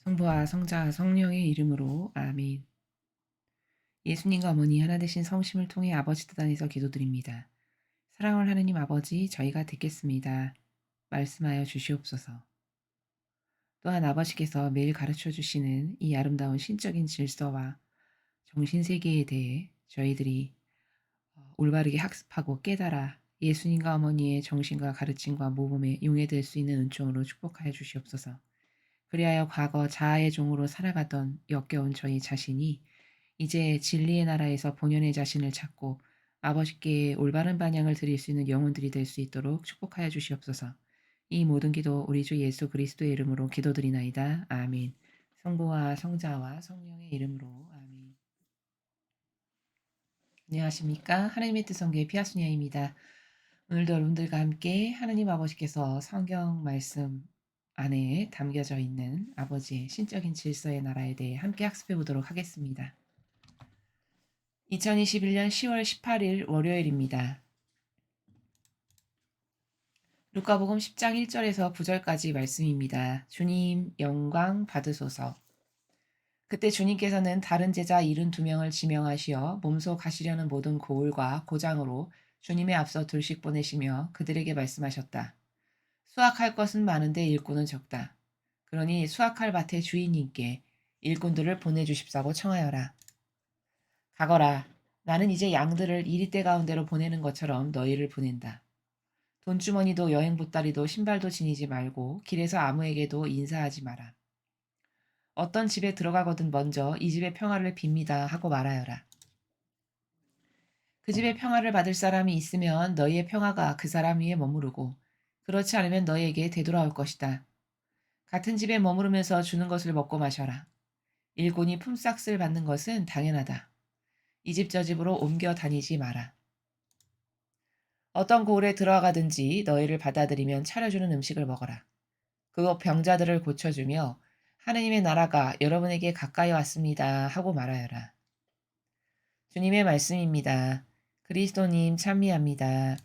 성부와 성자와 성령의 이름으로 아멘. 예수님과 어머니 하나 되신 성심을 통해 아버지 뜻 안에서 기도드립니다. 사랑을 하느님 아버지, 저희가 듣겠습니다. 말씀하여 주시옵소서. 또한 아버지께서 매일 가르쳐 주시는 이 아름다운 신적인 질서와 정신세계에 대해 저희들이 올바르게 학습하고 깨달아 예수님과 어머니의 정신과 가르침과 모범에 용해될 수 있는 은총으로 축복하여 주시옵소서. 그리하여 과거 자아의 종으로 살아가던 역겨운 저희 자신이 이제 진리의 나라에서 본연의 자신을 찾고 아버지께 올바른 반향을 드릴 수 있는 영혼들이 될 수 있도록 축복하여 주시옵소서. 이 모든 기도 우리 주 예수 그리스도의 이름으로 기도드리나이다. 아멘. 성부와 성자와 성령의 이름으로 아멘. 안녕하십니까? 하나님의 뜻성교의 피아수녀입니다. 오늘도 여러분들과 함께 하나님 아버지께서 성경 말씀 안에 담겨져 있는 아버지의 신적인 질서의 나라에 대해 함께 학습해 보도록 하겠습니다. 2021년 10월 18일 월요일입니다. 루카복음 10장 1절에서 9절까지 말씀입니다. 주님 영광 받으소서. 그때 주님께서는 다른 제자 72명을 지명하시어 몸소 가시려는 모든 고을과 고장으로 주님의 앞서 둘씩 보내시며 그들에게 말씀하셨다. 수확할 것은 많은데 일꾼은 적다. 그러니 수확할 밭의 주인님께 일꾼들을 보내주십사고 청하여라. 가거라. 나는 이제 양들을 이리떼 가운데로 보내는 것처럼 너희를 보낸다. 돈주머니도 여행 보따리도 신발도 지니지 말고 길에서 아무에게도 인사하지 마라. 어떤 집에 들어가거든 먼저 이 집의 평화를 빕니다 하고 말하여라. 그 집의 평화를 받을 사람이 있으면 너희의 평화가 그 사람 위에 머무르고 그렇지 않으면 너희에게 되돌아올 것이다. 같은 집에 머무르면서 주는 것을 먹고 마셔라. 일꾼이 품삯을 받는 것은 당연하다. 이 집 저 집으로 옮겨 다니지 마라. 어떤 고을에 들어가든지 너희를 받아들이면 차려주는 음식을 먹어라. 그거 병자들을 고쳐주며 하느님의 나라가 여러분에게 가까이 왔습니다 하고 말하여라. 주님의 말씀입니다. 그리스도님 찬미합니다.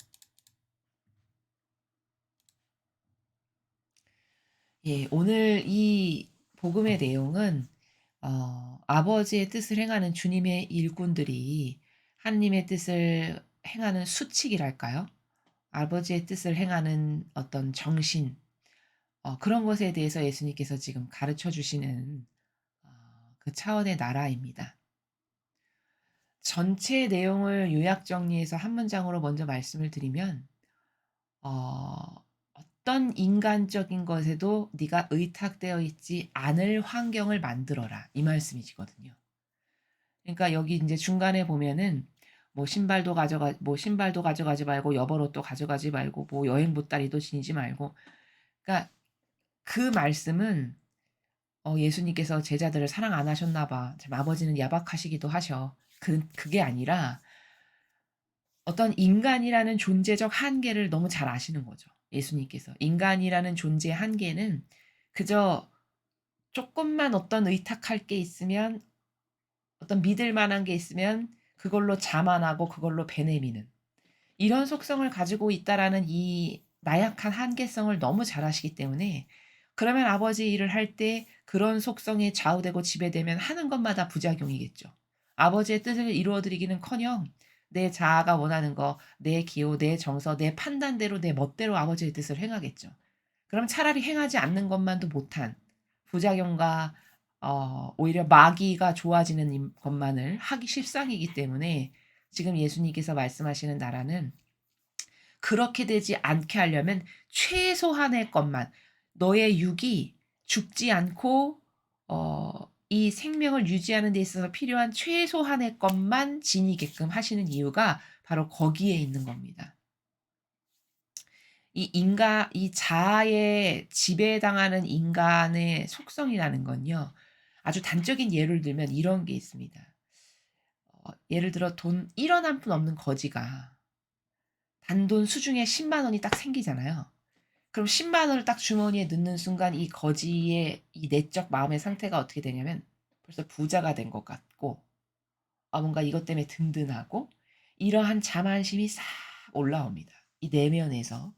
예, 오늘 이 복음의 내용은 아버지의 뜻을 행하는 주님의 일꾼들이 하느님의 뜻을 행하는 수칙이랄까요? 아버지의 뜻을 행하는 어떤 정신, 그런 것에 대해서 예수님께서 지금 가르쳐 주시는 그 차원의 나라입니다. 전체 내용을 요약 정리해서 한 문장으로 먼저 말씀을 드리면 어떤 인간적인 것에도 네가 의탁되어 있지 않을 환경을 만들어라. 이 말씀이시거든요. 그러니까 여기 이제 중간에 보면은 뭐 신발도 가져가지 말고 여벌옷도 가져가지 말고 뭐 여행 보따리도 지니지 말고 그러니까 그 말씀은 예수님께서 제자들을 사랑 안 하셨나 봐. 참 아버지는 야박하시기도 하셔. 그게 아니라 어떤 인간이라는 존재적 한계를 너무 잘 아시는 거죠. 예수님께서. 인간이라는 존재의 한계는 그저 조금만 어떤 의탁할 게 있으면 어떤 믿을 만한 게 있으면 그걸로 자만하고 그걸로 배내미는 이런 속성을 가지고 있다라는 이 나약한 한계성을 너무 잘 아시기 때문에 그러면 아버지 일을 할 때 그런 속성에 좌우되고 지배되면 하는 것마다 부작용이겠죠. 아버지의 뜻을 이루어 드리기는커녕 내 자아가 원하는 거, 내 기호, 내 정서, 내 판단대로 내 멋대로 아버지의 뜻을 행하겠죠. 그럼 차라리 행하지 않는 것만도 못한 부작용과 오히려 마귀가 좋아지는 것만을 하기 십상이기 때문에 지금 예수님께서 말씀하시는 나라는 그렇게 되지 않게 하려면 최소한의 것만 너의 육이 죽지 않고 이 생명을 유지하는 데 있어서 필요한 최소한의 것만 지니게끔 하시는 이유가 바로 거기에 있는 겁니다. 이 자아에 지배당하는 인간의 속성이라는 건요. 아주 단적인 예를 들면 이런 게 있습니다. 예를 들어 돈 1원 한 푼 없는 거지가 단돈 수중에 10만 원이 딱 생기잖아요. 그럼 10만 원을 딱 주머니에 넣는 순간 이 거지의 이 내적 마음의 상태가 어떻게 되냐면 벌써 부자가 된 것 같고 뭔가 이것 때문에 든든하고 이러한 자만심이 싹 올라옵니다. 이 내면에서.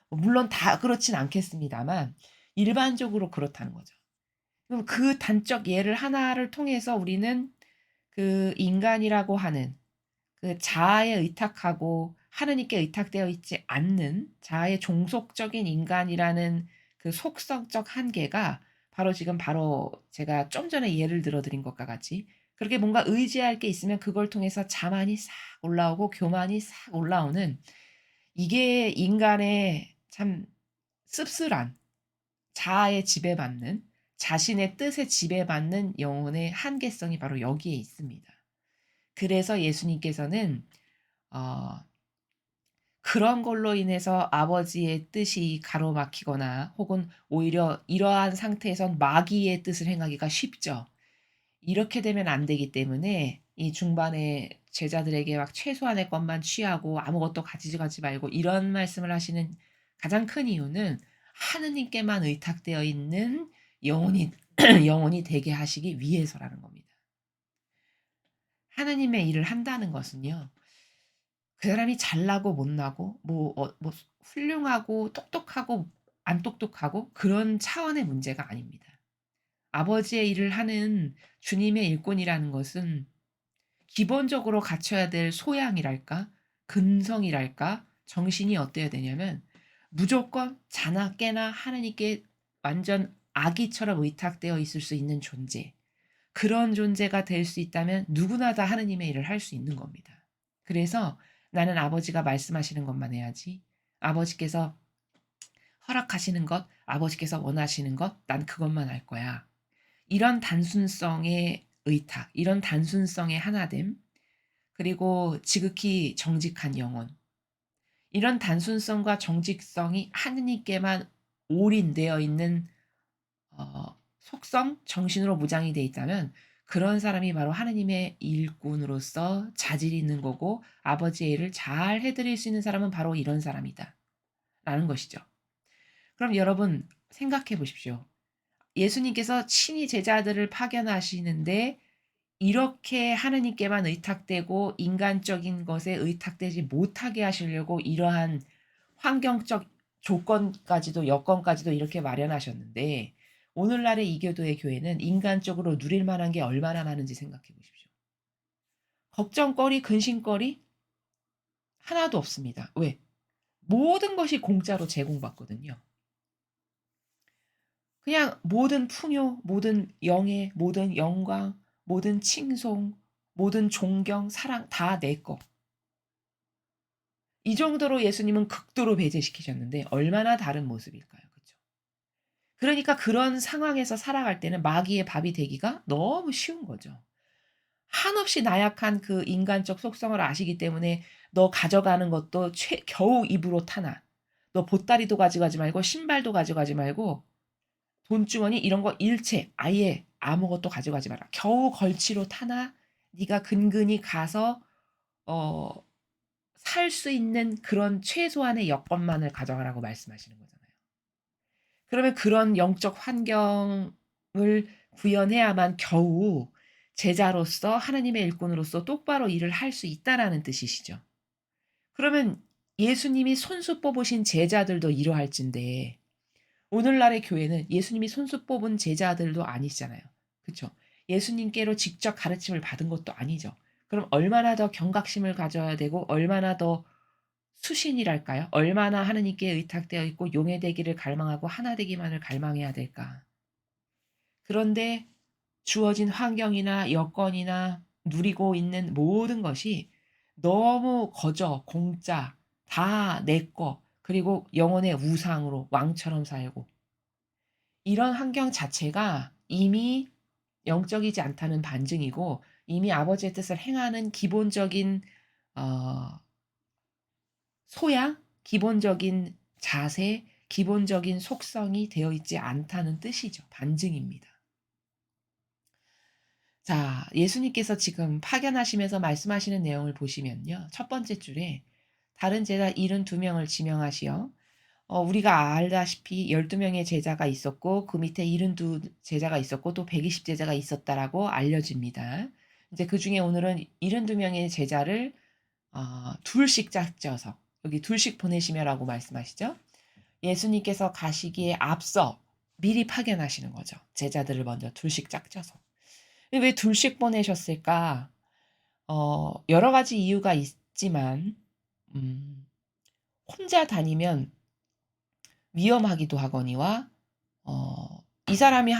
물론 다 그렇진 않겠습니다만 일반적으로 그렇다는 거죠. 그럼 그 단적 예를 하나를 통해서 우리는 그 인간이라고 하는 그 자아에 의탁하고 하느님께 의탁되어 있지 않는 자아의 종속적인 인간이라는 그 속성적 한계가 바로 제가 좀 전에 예를 들어 드린 것과 같이 그렇게 뭔가 의지할 게 있으면 그걸 통해서 자만이 싹 올라오고 교만이 싹 올라오는 이게 인간의 참 씁쓸한 자아에 지배받는 자신의 뜻에 지배받는 영혼의 한계성이 바로 여기에 있습니다. 그래서 예수님께서는 어 그런 걸로 인해서 아버지의 뜻이 가로막히거나 혹은 오히려 이러한 상태에선 마귀의 뜻을 행하기가 쉽죠. 이렇게 되면 안 되기 때문에 이 중반에 제자들에게 막 최소한의 것만 취하고 아무것도 가지지 말고 이런 말씀을 하시는 가장 큰 이유는 하느님께만 의탁되어 있는 영혼이 영혼이 되게 하시기 위해서라는 겁니다. 하나님의 일을 한다는 것은요. 그 사람이 잘나고 못나고 뭐 훌륭하고 똑똑하고 안 똑똑하고 그런 차원의 문제가 아닙니다. 아버지의 일을 하는 주님의 일꾼이라는 것은 기본적으로 갖춰야 될 소양이랄까? 근성이랄까? 정신이 어때야 되냐면 무조건 자나 깨나 하느님께 완전 아기처럼 의탁되어 있을 수 있는 존재. 그런 존재가 될 수 있다면 누구나 다 하느님의 일을 할 수 있는 겁니다. 그래서 나는 아버지가 말씀하시는 것만 해야지. 아버지께서 허락하시는 것, 아버지께서 원하시는 것, 난 그것만 할 거야. 이런 단순성의 의탁, 이런 단순성의 하나됨, 그리고 지극히 정직한 영혼. 이런 단순성과 정직성이 하느님께만 올인되어 있는 속성, 정신으로 무장이 돼 있다면 그런 사람이 바로 하느님의 일꾼으로서 자질이 있는 거고 아버지의 일을 잘 해드릴 수 있는 사람은 바로 이런 사람이다. 라는 것이죠. 그럼 여러분 생각해 보십시오. 예수님께서 친히 제자들을 파견하시는데 이렇게 하느님께만 의탁되고 인간적인 것에 의탁되지 못하게 하시려고 이러한 환경적 조건까지도 여건까지도 이렇게 마련하셨는데 오늘날의 이교도의 교회는 인간적으로 누릴 만한 게 얼마나 많은지 생각해 보십시오. 걱정거리, 근심거리 하나도 없습니다. 왜? 모든 것이 공짜로 제공받거든요. 그냥 모든 풍요, 모든 영예, 모든 영광, 모든 칭송, 모든 존경, 사랑 다 내 거. 이 정도로 예수님은 극도로 배제시키셨는데 얼마나 다른 모습일까요? 그쵸? 그러니까 그런 상황에서 살아갈 때는 마귀의 밥이 되기가 너무 쉬운 거죠. 한없이 나약한 그 인간적 속성을 아시기 때문에 "너 가져가는 것도 겨우 입으로 타나. 너 보따리도 가져가지 말고 신발도 가져가지 말고 돈주머니 이런 거 일체 아예 아무것도 가져가지 마라. 겨우 걸치로 타나 네가 근근히 가서 어 살 수 있는 그런 최소한의 여건만을 가져가라고 말씀하시는 거잖아요. 그러면 그런 영적 환경을 구현해야만 겨우 제자로서 하나님의 일꾼으로서 똑바로 일을 할 수 있다라는 뜻이시죠. 그러면 예수님이 손수 뽑으신 제자들도 이러할진데 오늘날의 교회는 예수님이 손수 뽑은 제자들도 아니시잖아요. 그쵸? 예수님께로 직접 가르침을 받은 것도 아니죠. 그럼 얼마나 더 경각심을 가져야 되고 얼마나 더 수신이랄까요? 얼마나 하느님께 의탁되어 있고 용해되기를 갈망하고 하나 되기만을 갈망해야 될까? 그런데 주어진 환경이나 여건이나 누리고 있는 모든 것이 너무 거저, 공짜, 다 내 거, 그리고 영혼의 우상으로 왕처럼 살고 이런 환경 자체가 이미 영적이지 않다는 반증이고 이미 아버지의 뜻을 행하는 기본적인 어 소양, 기본적인 자세, 기본적인 속성이 되어 있지 않다는 뜻이죠. 반증입니다. 자, 예수님께서 지금 파견하시면서 말씀하시는 내용을 보시면요. 첫 번째 줄에 다른 제자 72명을 지명하시어 우리가 알다시피 12명의 제자가 있었고 그 밑에 72 제자가 있었고 또 120 제자가 있었다라고 알려집니다. 이제 그중에 오늘은 72명의 제자를 둘씩 짝져서 여기 둘씩 보내시며라고 말씀하시죠. 예수님께서 가시기에 앞서 미리 파견하시는 거죠. 제자들을 먼저 둘씩 짝져서. 왜 둘씩 보내셨을까? 여러 가지 이유가 있지만 음 혼자 다니면 위험하기도 하거니와 이 사람이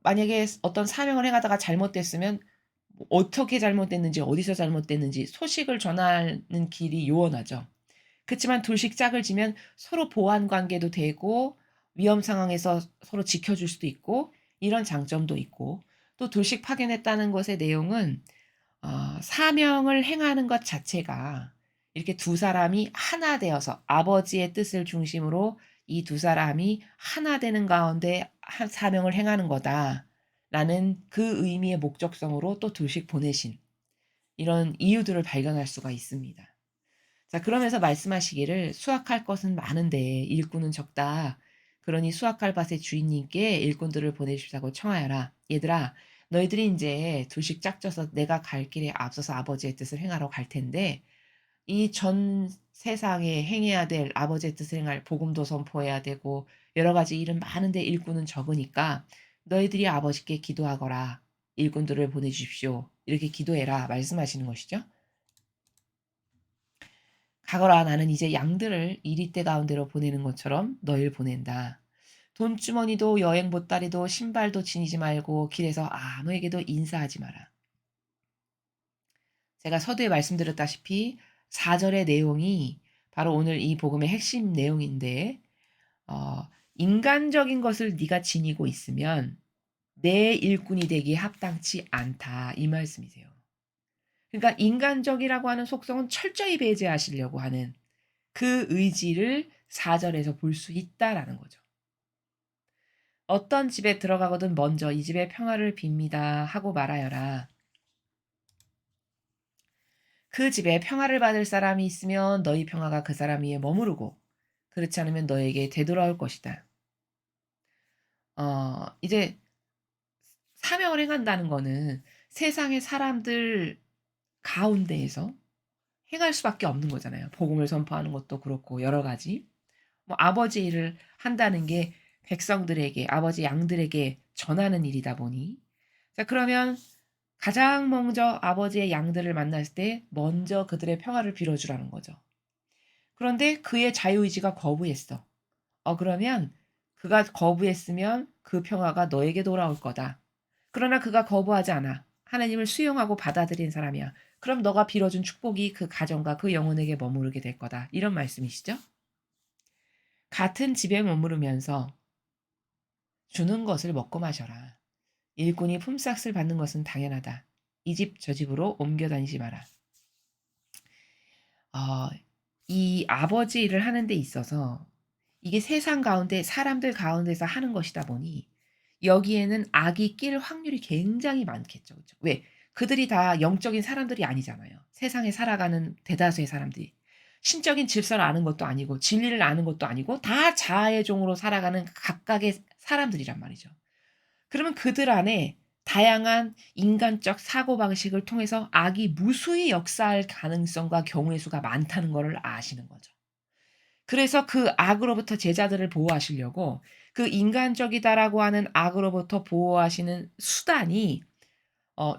만약에 어떤 사명을 행하다가 잘못됐으면 뭐 어떻게 잘못됐는지 어디서 잘못됐는지 소식을 전하는 길이 요원하죠. 그치만 둘씩 짝을 지면 서로 보완 관계도 되고 위험 상황에서 서로 지켜줄 수도 있고 이런 장점도 있고 또 둘씩 파견했다는 것의 내용은 사명을 행하는 것 자체가 이렇게 두 사람이 하나 되어서 아버지의 뜻을 중심으로 이 두 사람이 하나 되는 가운데 사명을 행하는 거다라는 그 의미의 목적성으로 또 둘씩 보내신 이런 이유들을 발견할 수가 있습니다. 자, 그러면서 말씀하시기를 "수확할 것은 많은데 일꾼은 적다. 그러니 수확할 밭의 주인님께 일꾼들을 보내주시라고 청하여라. 얘들아, 너희들이 인제 둘씩 짝져서 내가 갈 길에 앞서서 아버지의 뜻을 행하러 갈 텐데 이 전 세상에 행해야 될 아버지의 뜻을 행할 복음도 선포해야 되고 여러 가지 일은 많은데 일꾼은 적으니까 너희들이 아버지께 기도하거라. 일꾼들을 보내 주십시오. 이렇게 기도해라." 말씀하시는 것이죠. "가거라. 나는 이제 양들을 이리떼 가운데로 보내는 것처럼 너희를 보낸다. 돈주머니도 여행 보따리도 신발도 지니지 말고 길에서 아무에게도 인사하지 마라." 제가 서두에 말씀드렸다시피 4 절의 내용이 바로 오늘 이 복음의 핵심 내용인데 "인간적인 것을 네가 지니고 있으면 내 일꾼이 되기에 합당치 않다." 이 말씀이세요. 그러니까 인간적이라고 하는 속성은 철저히 배제하시려고 하는 그 의지를 4 절에서 볼 수 있다라는 거죠. "어떤 집에 들어가거든 먼저 이 집의 평화를 빕니다 하고 말하여라. 그 집에 평화를 받을 사람이 있으면 너희 평화가 그 사람 위에 머무르고 그렇지 않으면 너에게 되돌아올 것이다." 이제 사명을 행한다는 거는 세상의 사람들 가운데에서 행할 수밖에 없는 거잖아요. 복음을 선포하는 것도 그렇고 여러 가지. 뭐 아버지 일을 한다는 게 백성들에게 아버지 양들에게 전하는 일이다 보니 자, 그러면 가장 먼저 아버지의 양들을 만났을 때 먼저 그들의 평화를 빌어 주라는 거죠. 그런데 그의 자유의지가 거부했어. 그러면 그가 거부했으면 그 평화가 너에게 돌아올 거다. 그러나 그가 거부하지 않아. 하나님을 수용하고 받아들인 사람이야. 그럼 너가 빌어준 축복이 그 가정과 그 영혼에게 머무르게 될 거다. 이런 말씀이시죠? 같은 집에 머무르면서 주는 것을 먹고 마셔라. 일꾼이 품삯을 받는 것은 당연하다. 이 집 저 집으로 옮겨 다니지 마라. 어, 이 아버지 일을 하는 데 있어서 이게 세상 가운데 사람들 가운데서 하는 것이다 보니 여기에는 악이 낄 확률이 굉장히 많겠죠. 그죠? 왜? 그들이 다 영적인 사람들이 아니잖아요. 세상에 살아가는 대다수의 사람들이. 신적인 질서를 아는 것도 아니고 진리를 아는 것도 아니고 다 자아의 종으로 살아가는 각각의 사람들이란 말이죠. 그러면 그들 안에 다양한 인간적 사고방식을 통해서 악이 무수히 역사할 가능성과 경우의 수가 많다는 것을 아시는 거죠. 그래서 그 악으로부터 제자들을 보호하시려고 그 인간적이다라고 하는 악으로부터 보호하시는 수단이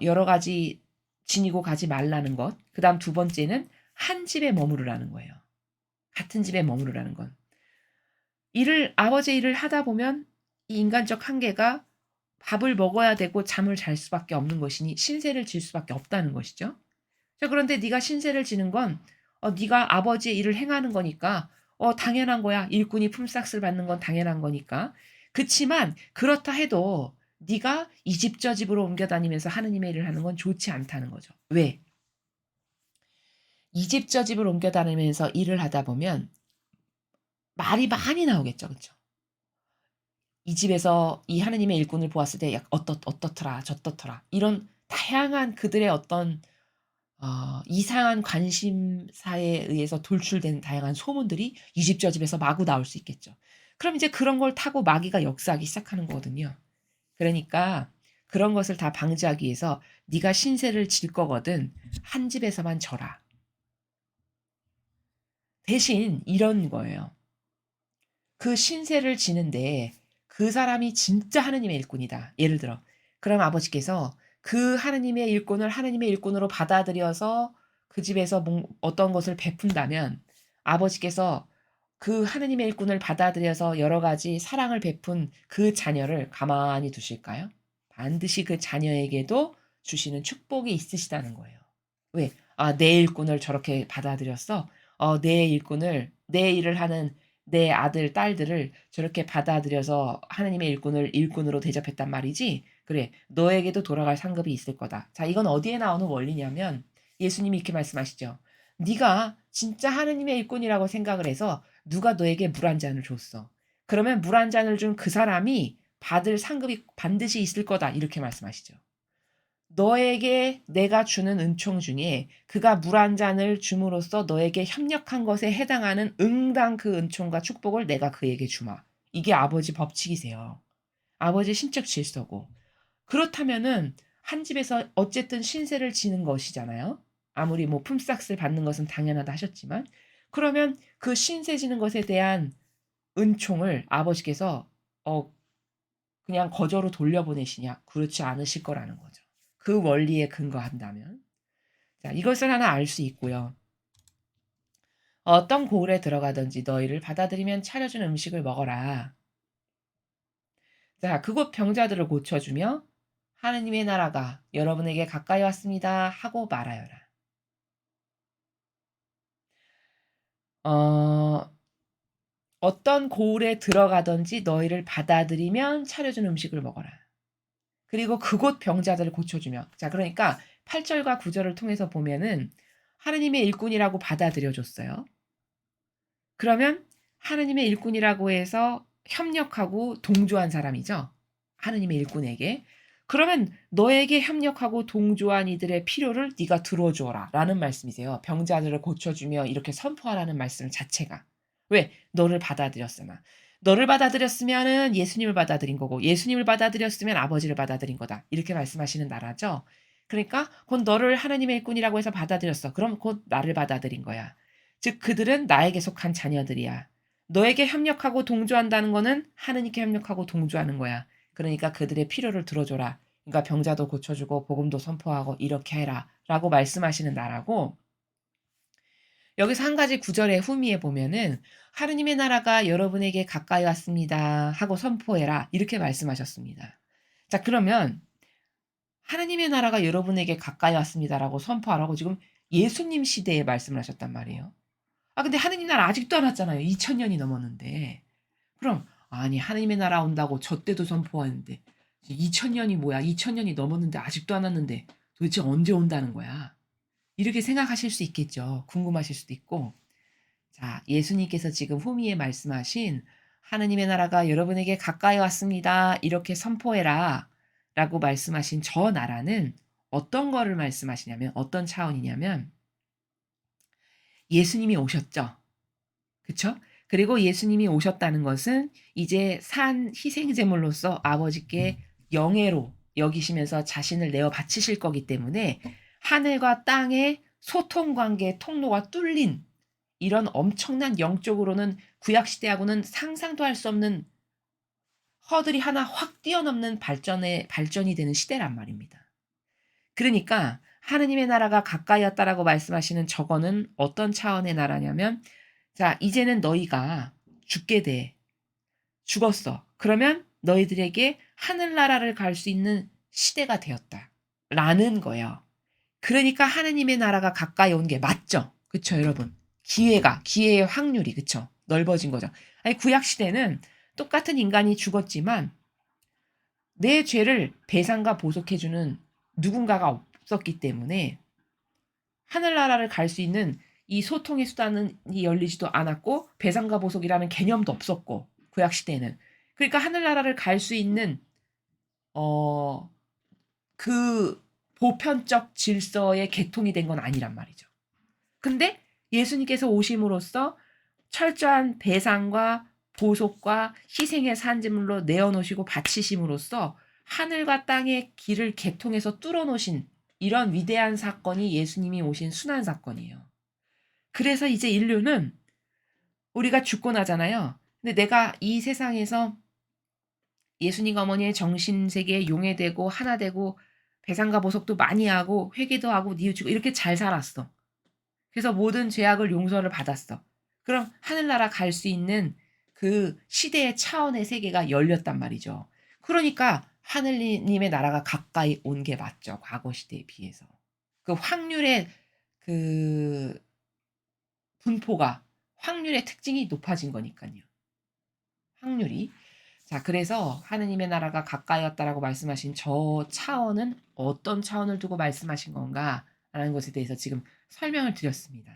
여러 가지 지니고 가지 말라는 것. 그다음 두 번째는 한 집에 머무르라는 거예요. 같은 집에 머무르라는 건. 아버지의 일을 하다 보면 이 인간적 한계가 밥을 먹어야 되고 잠을 잘 수밖에 없는 것이니 신세를 질 수밖에 없다는 것이죠. 자, 그런데 네가 신세를 지는 건 네가 아버지의 일을 행하는 거니까 당연한 거야. 일꾼이 품삯을 받는 건 당연한 거니까. 그치만 그렇다 해도 네가 이 집 저 집으로 옮겨 다니면서 하느님의 일을 하는 건 좋지 않다는 거죠. 왜? 이 집 저 집을 옮겨 다니면서 일을 하다 보면 말이 많이 나오겠죠. 그쵸? 이 집에서 이 하느님의 일꾼을 보았을 때 어떻더라 저떻더라 이런 다양한 그들의 어떤 이상한 관심사에 의해서 돌출된 다양한 소문들이 이 집 저 집에서 마구 나올 수 있겠죠. 그럼 이제 그런 걸 타고 마귀가 역사하기 시작하는 거거든요. 그러니까 그런 것을 다 방지하기 위해서 "네가 신세를 질 거거든 한 집에서만 져라." 대신 이런 거예요. 그 신세를 지는데 그 사람이 진짜 하느님의 일꾼이다. 예를 들어 그럼 아버지께서 그 하느님의 일꾼을 하느님의 일꾼으로 받아들여서 그 집에서 어떤 것을 베푼다면 아버지께서 그 하느님의 일꾼을 받아들여서 여러 가지 사랑을 베푼 그 자녀를 가만히 두실까요? 반드시 그 자녀에게도 주시는 축복이 있으시다는 거예요. 왜? '아 내 일꾼을 저렇게 받아들였어. 내 일꾼을 내 일을 하는 내 아들 딸들을 저렇게 받아들여서 하나님의 일꾼을 일꾼으로 대접했단 말이지. 그래 너에게도 돌아갈 상급이 있을 거다.' 자 이건 어디에 나오는 원리냐면 예수님이 이렇게 말씀하시죠. "네가 진짜 하느님의 일꾼이라고 생각을 해서 누가 너에게 물 한 잔을 줬어. 그러면 물 한 잔을 준 그 사람이 받을 상급이 반드시 있을 거다." 이렇게 말씀하시죠. 너에게 내가 주는 은총 중에 그가 물 한 잔을 줌으로써 너에게 협력한 것에 해당하는 응당 그 은총과 축복을 내가 그에게 주마. 이게 아버지 법칙이세요. 아버지의 신적 질서고. 그렇다면은 한 집에서 어쨌든 신세를 지는 것이잖아요. 아무리 뭐 품삯을 받는 것은 당연하다 하셨지만 그러면 그 신세 지는 것에 대한 은총을 아버지께서 어 그냥 거저로 돌려보내시냐? 그렇지 않으실 거라는 거죠. 그 원리에 근거한다면. 자, 이것을 하나 알 수 있고요. 어떤 고을에 들어가든지 너희를 받아들이면 차려준 음식을 먹어라. 자, 그곳 병자들을 고쳐주며 하느님의 나라가 여러분에게 가까이 왔습니다 하고 말하여라. 어, 어떤 고을에 들어가든지 너희를 받아들이면 차려준 음식을 먹어라. 그리고 그곳 병자들을 고쳐주며. 자, 그러니까 8절과 9절을 통해서 보면은 하느님의 일꾼이라고 받아들여 줬어요. 그러면 하느님의 일꾼이라고 해서 협력하고 동조한 사람이죠. 하느님의 일꾼에게. 그러면 너에게 협력하고 동조한 이들의 필요를 네가 들어주어라 라는 말씀이세요. 병자들을 고쳐주며 이렇게 선포하라는 말씀 자체가. 왜? 너를 받아들였으나. 너를 받아들였으면은 예수님을 받아들인 거고 예수님을 받아들였으면 아버지를 받아들인 거다. 이렇게 말씀하시는 나라죠. 그러니까 곧 너를 하나님의 일꾼이라고 해서 받아들였어. 그럼 곧 나를 받아들인 거야. 즉 그들은 나에게 속한 자녀들이야. 너에게 협력하고 동조한다는 거는 하느님께 협력하고 동조하는 거야. 그러니까 그들의 필요를 들어줘라. 그러니까 병자도 고쳐주고 복음도 선포하고 이렇게 해라. 라고 말씀하시는 나라고 여기서 한 가지 구절의 후미에 보면은 하느님의 나라가 여러분에게 가까이 왔습니다. 하고 선포해라. 이렇게 말씀하셨습니다. 자 그러면 하느님의 나라가 여러분에게 가까이 왔습니다라고 선포하라고 지금 예수님 시대에 말씀을 하셨단 말이에요. 근데 하느님 나라 아직도 안 왔잖아요. 2000년이 넘었는데. 그럼 아니 하느님의 나라 온다고 저 때도 선포하는데 2000년이 뭐야? 2000년이 넘었는데 아직도 안 왔는데 도대체 언제 온다는 거야? 이렇게 생각하실 수 있겠죠. 궁금하실 수도 있고. 자, 예수님께서 지금 후미에 말씀하신 하느님의 나라가 여러분에게 가까이 왔습니다. 이렇게 선포해라. 라고 말씀하신 저 나라는 어떤 거를 말씀하시냐면 어떤 차원이냐면 예수님이 오셨죠. 그쵸? 그리고 예수님이 오셨다는 것은 이제 산 희생 제물로서 아버지께 영예로 여기시면서 자신을 내어 바치실 거기 때문에 하늘과 땅의 소통 관계 통로가 뚫린 이런 엄청난 영적으로는 구약 시대하고는 상상도 할 수 없는 허들이 하나 확 뛰어넘는 발전이 되는 시대란 말입니다. 그러니까 하느님의 나라가 가까이 왔다라고 말씀하시는 저거는 어떤 차원의 나라냐면 자, 이제는 너희가 죽게 돼. 죽었어. 그러면 너희들에게 하늘나라를 갈 수 있는 시대가 되었다. 라는 거예요. 그러니까 하느님의 나라가 가까이 온 게 맞죠. 그쵸, 여러분? 기회의 확률이, 그쵸? 넓어진 거죠. 아니, 구약시대는 똑같은 인간이 죽었지만 내 죄를 배상과 보속해주는 누군가가 없었기 때문에 하늘나라를 갈 수 있는 이 소통의 수단이 열리지도 않았고 배상과 보속이라는 개념도 없었고 구약 시대에는 그러니까 하늘나라를 갈 수 있는 어 그 보편적 질서의 개통이 된 건 아니란 말이죠. 근데 예수님께서 오심으로써 철저한 배상과 보속과 희생의 산지물로 내어놓으시고 바치심으로써 하늘과 땅의 길을 개통해서 뚫어놓으신 이런 위대한 사건이 예수님이 오신 순환 사건이에요. 그래서 이제 인류는 우리가 죽고 나잖아요. 근데 내가 이 세상에서 예수님 어머니의 정신세계에 용해되고 하나 되고 배상과 보석도 많이 하고 회개도 하고 뉘우치고 이렇게 잘 살았어. 그래서 모든 죄악을 용서를 받았어. 그럼 하늘나라 갈 수 있는 그 시대의 차원의 세계가 열렸단 말이죠. 그러니까 하늘님의 나라가 가까이 온 게 맞죠. 과거 시대에 비해서. 그 확률의 그 분포가 확률의 특징이 높아진 거니깐요. 확률이. 자, 그래서 하느님의 나라가 가까이 왔다라고 말씀하신 저 차원은 어떤 차원을 두고 말씀하신 건가라는 것에 대해서 지금 설명을 드렸습니다.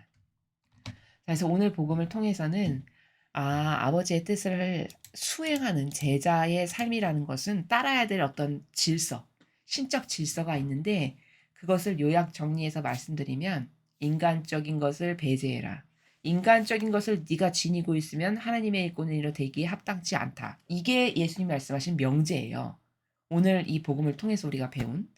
그래서 오늘 복음을 통해서는 아버지의 뜻을 수행하는 제자의 삶이라는 것은 따라야 될 어떤 질서, 신적 질서가 있는데 그것을 요약 정리해서 말씀드리면 인간적인 것을 배제해라. 인간적인 것을 네가 지니고 있으면 하나님의 일꾼을 이루 되기에 합당치 않다. 이게 예수님 말씀하신 명제예요. 오늘 이 복음을 통해서 우리가 배운.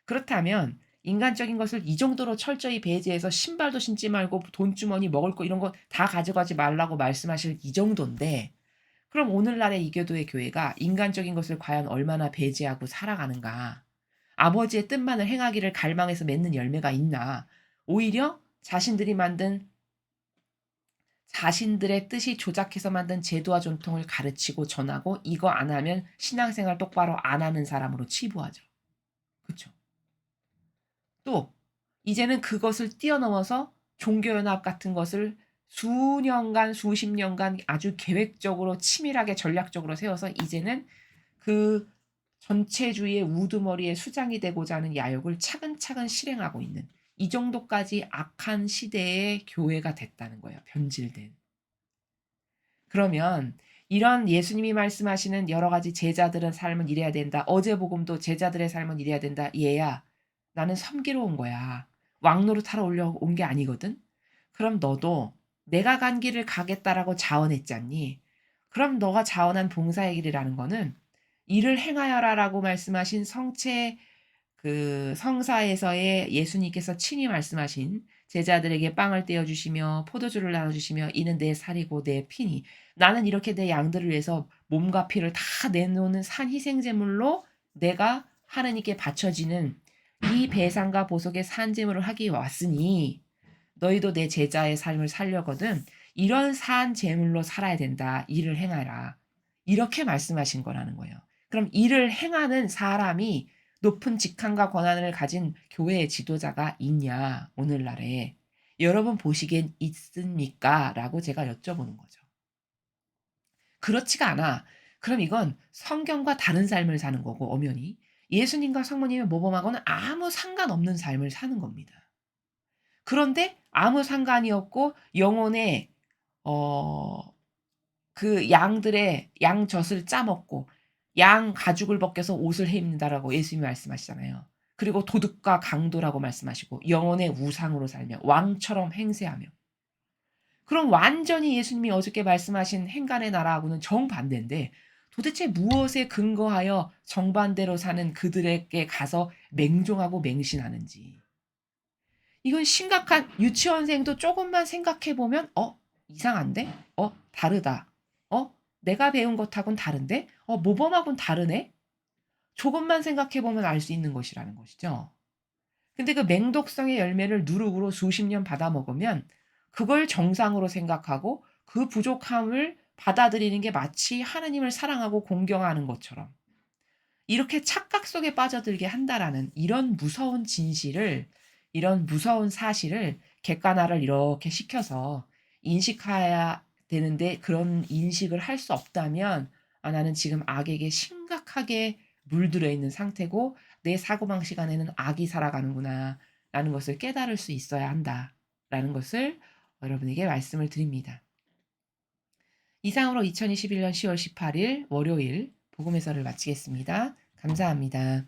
그렇다면 인간적인 것을 이 정도로 철저히 배제해서 신발도 신지 말고 돈주머니 먹을 거 이런 거 다 가져가지 말라고 말씀하실 이 정도인데 그럼 오늘날의 이교도의 교회가 인간적인 것을 과연 얼마나 배제하고 살아가는가? 아버지의 뜻만을 행하기를 갈망해서 맺는 열매가 있나? 오히려 자신들이 만든 자신들의 뜻이 조작해서 만든 제도와 전통을 가르치고 전하고 이거 안 하면 신앙생활 똑바로 안 하는 사람으로 치부하죠. 그쵸? 또 이제는 그것을 뛰어넘어서 종교연합 같은 것을 수년간 수십 년간 아주 계획적으로 치밀하게 전략적으로 세워서 이제는 그 전체주의의 우두머리에 수장이 되고자 하는 야욕을 차근차근 실행하고 있는 이 정도까지 악한 시대의 교회가 됐다는 거예요. 변질된. 그러면 이런 예수님이 말씀하시는 여러 가지 제자들의 삶은 이래야 된다. 어제 복음도 제자들의 삶은 이래야 된다. 얘야, 나는 섬기러 온 거야. 왕노릇하러 온 게 아니거든. 그럼 너도 내가 간 길을 가겠다라고 자원했잖니. 그럼 너가 자원한 봉사의 길이라는 거는 이를 행하여라라고 말씀하신 성체 그 성사에서의 예수님께서 친히 말씀하신 제자들에게 빵을 떼어 주시며 포도주를 나눠 주시며 이는 내 살이고 내 피니 나는 이렇게 내 양들을 위해서 몸과 피를 다 내놓는 산 희생 제물로 내가 하느님께 바쳐지는 이 배상과 보석의 산 제물을 하기 왔으니 너희도 내 제자의 삶을 살려거든 이런 산 제물로 살아야 된다. 일을 행하라. 이렇게 말씀하신 거라는 거예요. 그럼 일을 행하는 사람이 높은 직함과 권한을 가진 교회의 지도자가 있냐 오늘날에 여러분 보시기엔 있습니까? 라고 제가 여쭤보는 거죠. 그렇지가 않아. 그럼 이건 성경과 다른 삶을 사는 거고 엄연히 예수님과 성모님의 모범하고는 아무 상관없는 삶을 사는 겁니다. 그런데 아무 상관이 없고 영혼의 어 그 양들의 양젖을 짜먹고 양 가죽을 벗겨서 옷을 해 입는다라고 예수님이 말씀하시잖아요. 그리고 도둑과 강도라고 말씀하시고 영혼의 우상으로 살며 왕처럼 행세하며 그럼 완전히 예수님이 어저께 말씀하신 행간의 나라하고는 정반대인데 도대체 무엇에 근거하여 정반대로 사는 그들에게 가서 맹종하고 맹신하는지. 이건 심각한 유치원생도 조금만 생각해 보면 이상한데? 다르다. 내가 배운 것하고는 다른데? 모범하고는 다르네? 조금만 생각해 보면 알 수 있는 것이라는 것이죠. 근데 그 맹독성의 열매를 누룩으로 수십 년 받아 먹으면 그걸 정상으로 생각하고 그 부족함을 받아들이는 게 마치 하느님을 사랑하고 공경하는 것처럼 이렇게 착각 속에 빠져들게 한다라는 이런 무서운 진실을 이런 무서운 사실을 객관화를 이렇게 시켜서 인식해야 되는데 그런 인식을 할 수 없다면 나는 지금 악에게 심각하게 물들어 있는 상태고 내 사고방식 안에는 악이 살아가는구나 라는 것을 깨달을 수 있어야 한다라는 것을 여러분에게 말씀을 드립니다. 이상으로 2021년 10월 18일 월요일 복음 해설을 마치겠습니다. 감사합니다.